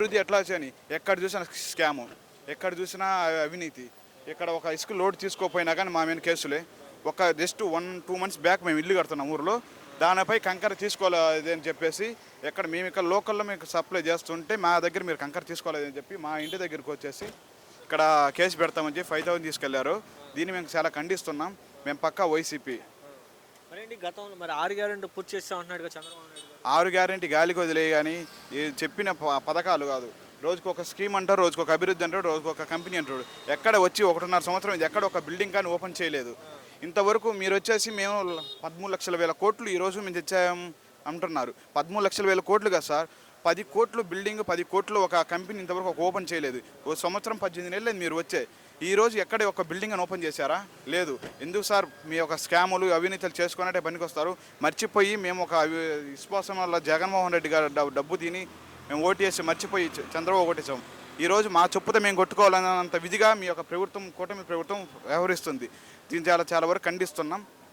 అభివృద్ధి ఎట్లా వచ్చాయని ఎక్కడ చూసినా స్కాము, ఎక్కడ చూసినా అవినీతి. ఇక్కడ ఒక ఇసుక లోడ్ తీసుకోపోయినా కానీ మా మీద కేసులే. ఒక జస్ట్ 1-2 మంత్స్ బ్యాక్ మేము ఇల్లు కడుతున్నాం ఊరిలో, దానిపై కంకర తీసుకోలేదు అని చెప్పేసి మేము ఇక్కడ లోకల్లో మీకు సప్లై చేస్తుంటే మా దగ్గర మీరు కంకర తీసుకోలేదని చెప్పి మా ఇంటి దగ్గరికి వచ్చేసి ఇక్కడ కేసు పెడతామని చెప్పి 5,000 తీసుకెళ్లారు. దీన్ని మేము చాలా ఖండిస్తున్నాం. మేము పక్కా వైసీపీ. మరేంటి గతంలో మరి 6 గ్యారెంటీ పూర్తి చేస్తా ఉంటున్నాడుగా చంద్రబాబు నాయుడు గారు. 6 గ్యారెంటీ గాలికి వదిలేయి కానీ చెప్పిన పథకాలు కాదు. రోజుకు ఒక స్కీమ్ అంటారు, రోజుకు ఒక అభివృద్ధి అంటారు, రోజుకు ఒక కంపెనీ అంటారు. ఎక్కడ వచ్చి 1.5 సంవత్సరం ఇది ఎక్కడ ఒక బిల్డింగ్ కానీ ఓపెన్ చేయలేదు. ఇంతవరకు మీరు వచ్చేసి మేము 13,00,000 కోట్లు ఈరోజు మేము తెచ్చాము అంటున్నారు. 13,00,000 కోట్లు కదా సార్, 10 కోట్లు బిల్డింగ్, 10 కోట్లు ఒక కంపెనీ ఇంతవరకు ఒక ఓపెన్ చేయలేదు. ఓ సంవత్సరం 18 నెలలు మీరు వచ్చే ఈరోజు ఎక్కడ ఒక బిల్డింగ్ అని ఓపెన్ చేశారా? లేదు. ఎందుకు సార్ మీ ఒక స్కాములు అవినీతులు చేసుకున్నట్టే పనికి వస్తారు. మర్చిపోయి మేము ఒక విశ్వాసం వల్ల జగన్మోహన్ రెడ్డి గారు డబ్బు తిని మేము ఓటేసి మర్చిపోయి చంద్రబాబు ఓటేసాం. ఈరోజు మా చెప్పుతో మేము కొట్టుకోవాలన్నంత విధిగా మీ యొక్క ప్రభుత్వం, కూటమి ప్రభుత్వం వ్యవహరిస్తుంది. దీన్ని చాలా వరకు ఖండిస్తున్నాం.